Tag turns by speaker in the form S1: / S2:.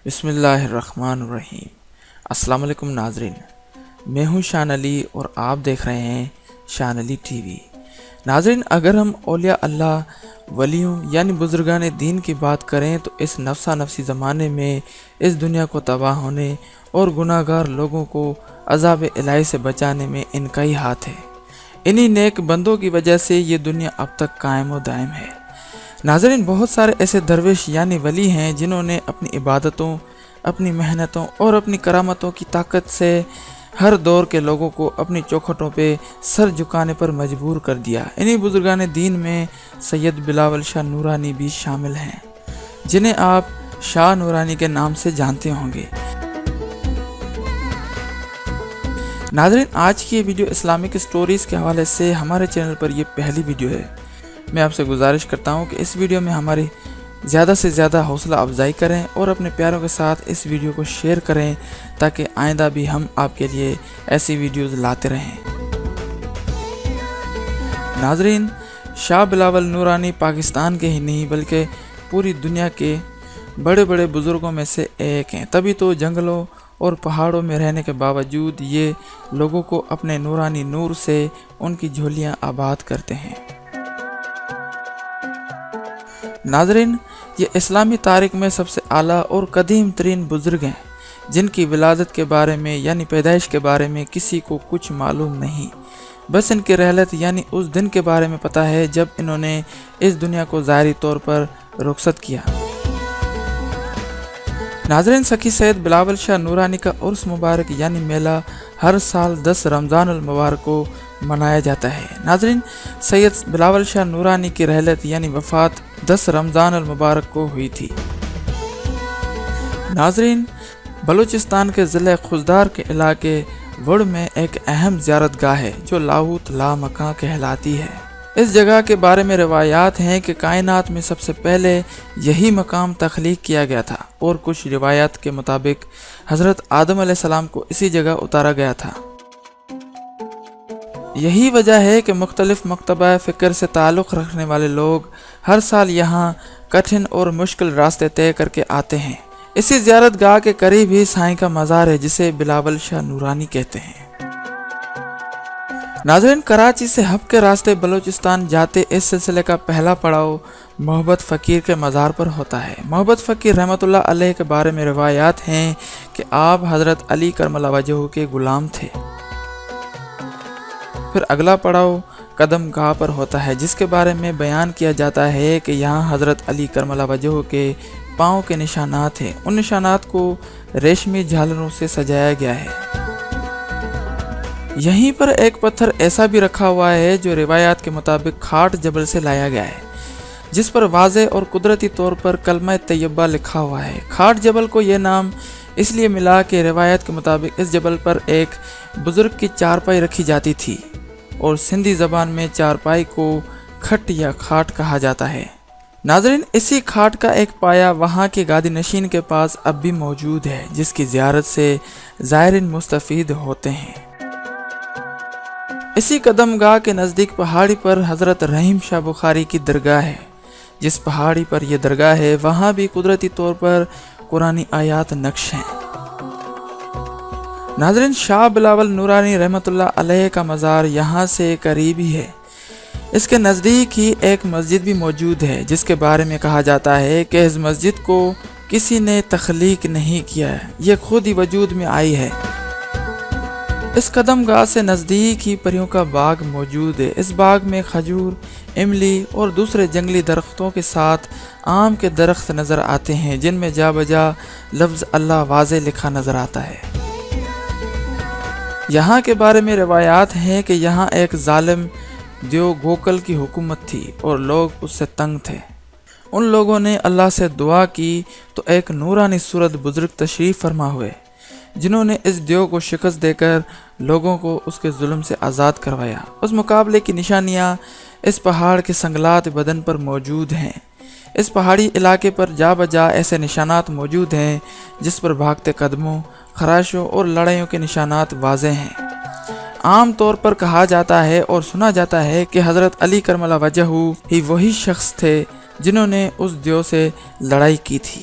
S1: بسم اللہ الرحمن الرحیم۔ السلام علیکم ناظرین، میں ہوں شان علی اور آپ دیکھ رہے ہیں شان علی ٹی وی۔ ناظرین، اگر ہم اولیاء اللہ، ولیوں یعنی بزرگان دین کی بات کریں تو اس نفسا نفسی زمانے میں اس دنیا کو تباہ ہونے اور گناہ گار لوگوں کو عذاب الہی سے بچانے میں ان کا ہی ہاتھ ہے۔ انہی نیک بندوں کی وجہ سے یہ دنیا اب تک قائم و دائم ہے۔ ناظرین، بہت سارے ایسے درویش یعنی ولی ہیں جنہوں نے اپنی عبادتوں، اپنی محنتوں اور اپنی کرامتوں کی طاقت سے ہر دور کے لوگوں کو اپنی چوکھٹوں پہ سر جھکانے پر مجبور کر دیا۔ انہی بزرگان دین میں سید بلاول شاہ نورانی بھی شامل ہیں، جنہیں آپ شاہ نورانی کے نام سے جانتے ہوں گے۔ ناظرین، آج کی یہ ویڈیو اسلامک سٹوریز کے حوالے سے ہمارے چینل پر یہ پہلی ویڈیو ہے۔ میں آپ سے گزارش کرتا ہوں کہ اس ویڈیو میں ہماری زیادہ سے زیادہ حوصلہ افزائی کریں اور اپنے پیاروں کے ساتھ اس ویڈیو کو شیئر کریں تاکہ آئندہ بھی ہم آپ کے لیے ایسی ویڈیوز لاتے رہیں۔ ناظرین، شاہ بلاول نورانی پاکستان کے ہی نہیں بلکہ پوری دنیا کے بڑے بڑے بزرگوں میں سے ایک ہیں، تبھی تو جنگلوں اور پہاڑوں میں رہنے کے باوجود یہ لوگوں کو اپنے نورانی نور سے ان کی جھولیاں آباد کرتے ہیں۔ ناظرین، یہ اسلامی تاریخ میں سب سے اعلیٰ اور قدیم ترین بزرگ ہیں جن کی ولادت کے بارے میں یعنی پیدائش کے بارے میں کسی کو کچھ معلوم نہیں، بس ان کی رحلت یعنی اس دن کے بارے میں پتہ ہے جب انہوں نے اس دنیا کو ظاہری طور پر رخصت کیا۔ ناظرین، سخی سید بلاول شاہ نورانی کا عرس مبارک یعنی میلہ ہر سال 10 رمضان المبارک کو منایا جاتا ہے۔ ناظرین، سید بلاول شاہ نورانی کی رحلت یعنی وفات 10 رمضان المبارک کو ہوئی تھی۔ ناظرین، بلوچستان کے ضلع خضدار کے علاقے وڑ میں ایک اہم زیارت گاہ ہے جو لاہوت لا مکان کہلاتی ہے۔ اس جگہ کے بارے میں روایات ہیں کہ کائنات میں سب سے پہلے یہی مقام تخلیق کیا گیا تھا اور کچھ روایات کے مطابق حضرت آدم علیہ السلام کو اسی جگہ اتارا گیا تھا۔ یہی وجہ ہے کہ مختلف مکتبہ فکر سے تعلق رکھنے والے لوگ ہر سال یہاں کٹھن اور مشکل راستے طے کر کے آتے ہیں۔ اسی زیارت گاہ کے قریب ہی سائیں کا مزار ہے جسے بلاول شاہ نورانی کہتے ہیں۔ ناظرین، کراچی سے حب کے راستے بلوچستان جاتے اس سلسلے کا پہلا پڑاؤ محبت فقیر کے مزار پر ہوتا ہے۔ محبت فقیر رحمۃ اللہ علیہ کے بارے میں روایات ہیں کہ آپ حضرت علی کرم اللہ وجہہ کے غلام تھے۔ پھر اگلا پڑاؤ قدم گاہ پر ہوتا ہے جس کے بارے میں بیان کیا جاتا ہے کہ یہاں حضرت علی کرم اللہ وجہہ کے پاؤں کے نشانات ہیں۔ ان نشانات کو ریشمی جھالروں سے سجایا گیا ہے۔ یہیں پر ایک پتھر ایسا بھی رکھا ہوا ہے جو روایات کے مطابق کھاٹ جبل سے لایا گیا ہے، جس پر واضح اور قدرتی طور پر کلمہ طیبہ لکھا ہوا ہے۔ کھاٹ جبل کو یہ نام اس لیے ملا کہ روایت کے مطابق اس جبل پر ایک بزرگ کی چارپائی رکھی جاتی تھی اور سندھی زبان میں چارپائی کو کھٹ یا کھاٹ کہا جاتا ہے۔ ناظرین، اسی کھاٹ کا ایک پایا وہاں کے گادی نشین کے پاس اب بھی موجود ہے جس کی زیارت سے زائرین مستفید ہوتے ہیں۔ اسی قدم گاہ کے نزدیک پہاڑی پر حضرت رحیم شاہ بخاری کی درگاہ ہے۔ جس پہاڑی پر یہ درگاہ ہے وہاں بھی قدرتی طور پر قرآنی آیات نقش ہیں۔ ناظرین، شاہ بلاول نورانی رحمۃ اللہ علیہ کا مزار یہاں سے قریب ہی ہے۔ اس کے نزدیک ہی ایک مسجد بھی موجود ہے جس کے بارے میں کہا جاتا ہے کہ اس مسجد کو کسی نے تخلیق نہیں کیا ہے، یہ خود ہی وجود میں آئی ہے۔ اس قدم گاہ سے نزدیک ہی پریوں کا باغ موجود ہے۔ اس باغ میں کھجور، املی اور دوسرے جنگلی درختوں کے ساتھ آم کے درخت نظر آتے ہیں جن میں جا بجا لفظ اللہ واضح لکھا نظر آتا ہے۔ یہاں کے بارے میں روایات ہیں کہ یہاں ایک ظالم دیو گوکل کی حکومت تھی اور لوگ اس سے تنگ تھے۔ ان لوگوں نے اللہ سے دعا کی تو ایک نورانی صورت بزرگ تشریف فرما ہوئے جنہوں نے اس دیو کو شکست دے کر لوگوں کو اس کے ظلم سے آزاد کروایا۔ اس مقابلے کی نشانیاں اس پہاڑ کے سنگلات بدن پر موجود ہیں۔ اس پہاڑی علاقے پر جا بجا ایسے نشانات موجود ہیں جس پر بھاگتے قدموں، خراشوں اور لڑائیوں کے نشانات واضح ہیں۔ عام طور پر کہا جاتا ہے اور سنا جاتا ہے کہ حضرت علی کرم اللہ وجہہ ہی وہی شخص تھے جنہوں نے اس دیو سے لڑائی کی تھی۔